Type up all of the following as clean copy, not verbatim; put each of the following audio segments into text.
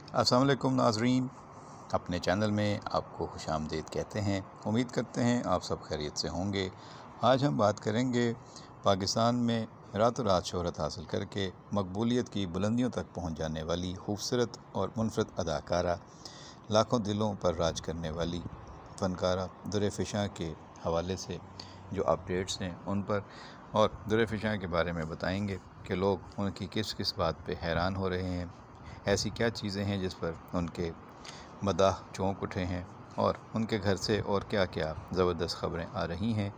अस्सलाम वालेकुम नाज़रीन, अपने चैनल में आपको खुशामदीद कहते हैं। उम्मीद करते हैं आप सब खैरियत से होंगे। आज हम बात करेंगे पाकिस्तान में रातों रात शोहरत हासिल करके मकबूलियत की बुलंदियों तक पहुंच जाने वाली खूबसूरत और मुनफरद अदाकारा, लाखों दिलों पर राज करने वाली फ़नकारा दुर्रे फ़िशां के हवाले से जो अपडेट्स हैं उन पर, और दुर्रे फ़िशां के बारे में बताएंगे कि लोग उनकी किस किस बात पे हैरान हो रहे हैं, ऐसी क्या चीज़ें हैं जिस पर उनके मदाह चौंक उठे हैं, और उनके घर से और क्या क्या ज़बरदस्त ख़बरें आ रही हैं।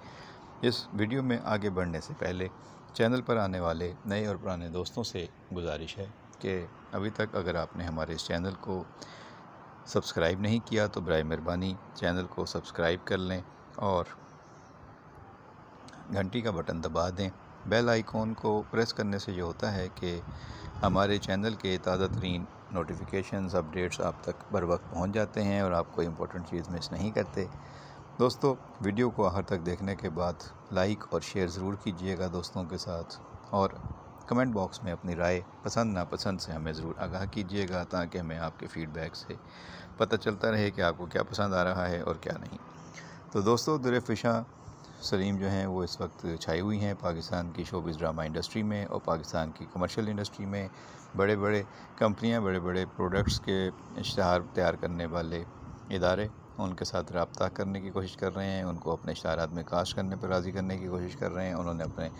इस वीडियो में आगे बढ़ने से पहले चैनल पर आने वाले नए और पुराने दोस्तों से गुजारिश है कि अभी तक अगर आपने हमारे इस चैनल को सब्सक्राइब नहीं किया तो बराए मेहरबानी चैनल को सब्सक्राइब कर लें और घंटी का बटन दबा दें। बेल आइकॉन को प्रेस करने से ये होता है कि हमारे चैनल के ताज़ा तरीन नोटिफिकेशंस अपडेट्स आप तक बर वक्त पहुँच जाते हैं और आप कोई इंपॉर्टेंट चीज़ मिस नहीं करते। दोस्तों, वीडियो को आखिर तक देखने के बाद लाइक और शेयर ज़रूर कीजिएगा दोस्तों के साथ, और कमेंट बॉक्स में अपनी राय पसंद नापसंद से हमें ज़रूर आगाह कीजिएगा, ताकि हमें आपके फ़ीडबैक से पता चलता रहे कि आपको क्या पसंद आ रहा है और क्या नहीं। तो दोस्तों, दुर्रे फ़िशां सलीम जो हैं वो इस वक्त छाई हुई हैं पाकिस्तान की शोबिज़ ड्रामा इंडस्ट्री में और पाकिस्तान की कमर्शियल इंडस्ट्री में। बड़े बड़े कंपनियां, बड़े बड़े प्रोडक्ट्स के इश्तहार तैयार करने वाले इदारे उनके साथ रब्ता करने की कोशिश कर रहे हैं, उनको अपने इश्तहारात में कास्ट करने पर राज़ी करने की कोशिश कर रहे हैं। उन्होंने अपने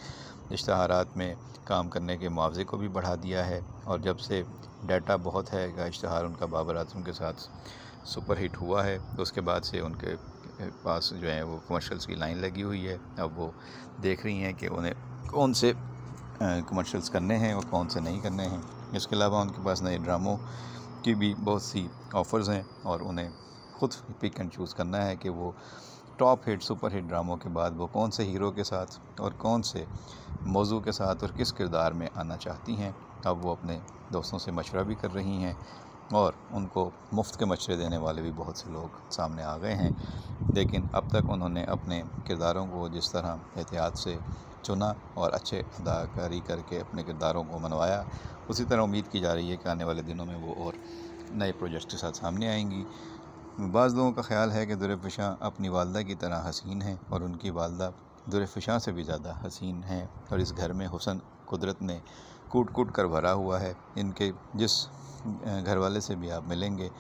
इश्तहारात में काम करने के मुआवजे को भी बढ़ा दिया है, और जब से डाटा बहुत है का इश्तहार उनका बाबर आज़म के साथ सुपर हिट हुआ है, तो उसके बाद से उनके पास जो है वो कमर्शियल्स की लाइन लगी हुई है। अब वो देख रही हैं कि उन्हें कौन से कमर्शियल्स करने हैं और कौन से नहीं करने हैं। इसके अलावा उनके पास नए ड्रामों की भी बहुत सी ऑफ़र्स हैं, और उन्हें ख़ुद पिक एंड चूज़ करना है कि वो टॉप हिट सुपर हिट ड्रामों के बाद वो कौन से हीरो के साथ और कौन से मौजू के साथ और किस किरदार में आना चाहती हैं। अब वो अपने दोस्तों से मशवरा भी कर रही हैं, और उनको मुफ्त के मशवरे देने वाले भी बहुत से लोग सामने आ गए हैं। लेकिन अब तक उन्होंने अपने किरदारों को जिस तरह एहतियात से चुना और अच्छे अदाकारी करके अपने किरदारों को मनवाया, उसी तरह उम्मीद की जा रही है कि आने वाले दिनों में वो और नए प्रोजेक्ट्स के साथ सामने आएंगी। बाज़ लोगों का ख्याल है कि दुर्रे फ़िशां अपनी वालदा की तरह हसीन हैं, और उनकी वालदा दुर्रे फ़िशां से भी ज़्यादा हसीन हैं, और इस घर में हुस्न कुदरत ने कूट कूट कर भरा हुआ है। इनके जिस घर वाले से भी आप मिलेंगे,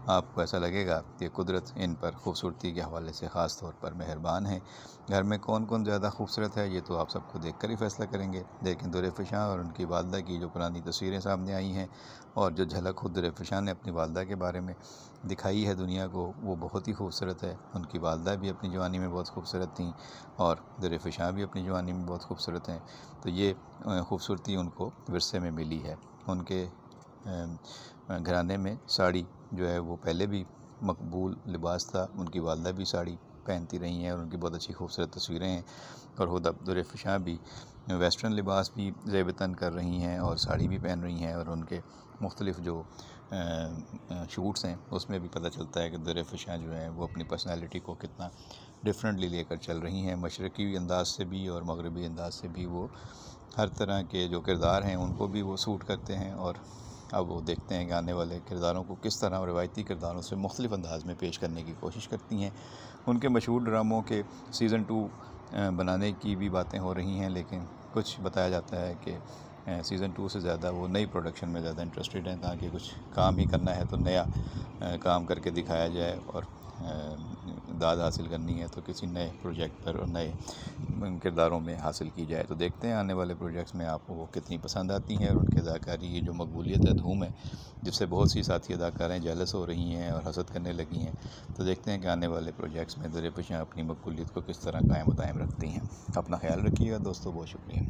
आपको ऐसा लगेगा कि कुदरत इन पर खूबसूरती के हवाले से ख़ास तौर पर मेहरबान है। घर में कौन कौन ज़्यादा खूबसूरत है ये तो आप सबको देख कर ही फ़ैसला करेंगे, लेकिन दुर्रे फ़िशां और उनकी वालदा की जो पुरानी तस्वीरें सामने आई हैं, और जो झलक खुद दुर्रे फ़िशां ने अपनी वालदा के बारे में दिखाई है दुनिया को, वो बहुत ही खूबसूरत है। उनकी वालदा भी अपनी जवानी में बहुत खूबसूरत थी, और दुर्रे फ़िशां भी अपनी जवानी में बहुत खूबसूरत हैं। तो ये खूबसूरती उनको विरसे में मिली है। उनके घराने में साड़ी जो है वो पहले भी मकबूल लिबास था। उनकी वालदा भी साड़ी पहनती रही हैं, और उनकी बहुत अच्छी खूबसूरत तस्वीरें हैं। और खुद अब दुर्रे फ़िशां भी वेस्टर्न लिबास भी ज़ेब तन कर रही हैं और साड़ी भी पहन रही हैं, और उनके मुख्तलिफ़ जो शूट्स हैं उसमें भी पता चलता है कि दुर्रे फ़िशां जो हैं वो अपनी पर्सनैलिटी को कितना डिफरेंटली लेकर चल रही हैं। मशरक़ी अंदाज से भी और मगरबी अंदाज से भी वो हर तरह के जो किरदार हैं उनको भी वो सूट करते हैं। और अब वो देखते हैं कि आने वाले किरदारों को किस तरह रवायती किरदारों से मुख्तलिफ़ अंदाज में पेश करने की कोशिश करती हैं। उनके मशहूर ड्रामों के सीज़न 2 बनाने की भी बातें हो रही हैं, लेकिन कुछ बताया जाता है कि सीज़न 2 से ज़्यादा वो नई प्रोडक्शन में ज़्यादा इंटरेस्टेड हैं, ताकि कुछ काम ही करना है तो नया काम करके दिखाया जाए, और दाद हासिल करनी है तो किसी नए प्रोजेक्ट पर और नए किरदारों में हासिल की जाए। तो देखते हैं आने वाले प्रोजेक्ट्स में आपको वो कितनी पसंद आती हैं, और उनकी अदाकारी की जो मकबूलियत है, धूम है, जिससे बहुत सी साथी अदाकारें जेलस हो रही हैं और हसद करने लगी हैं। तो देखते हैं कि आने वाले प्रोजेक्ट्स में दुर्रे फ़िशां अपनी मकबूलियत को किस तरह कायम दायम रखती हैं। अपना ख्याल रखिएगा दोस्तों, बहुत शुक्रिया।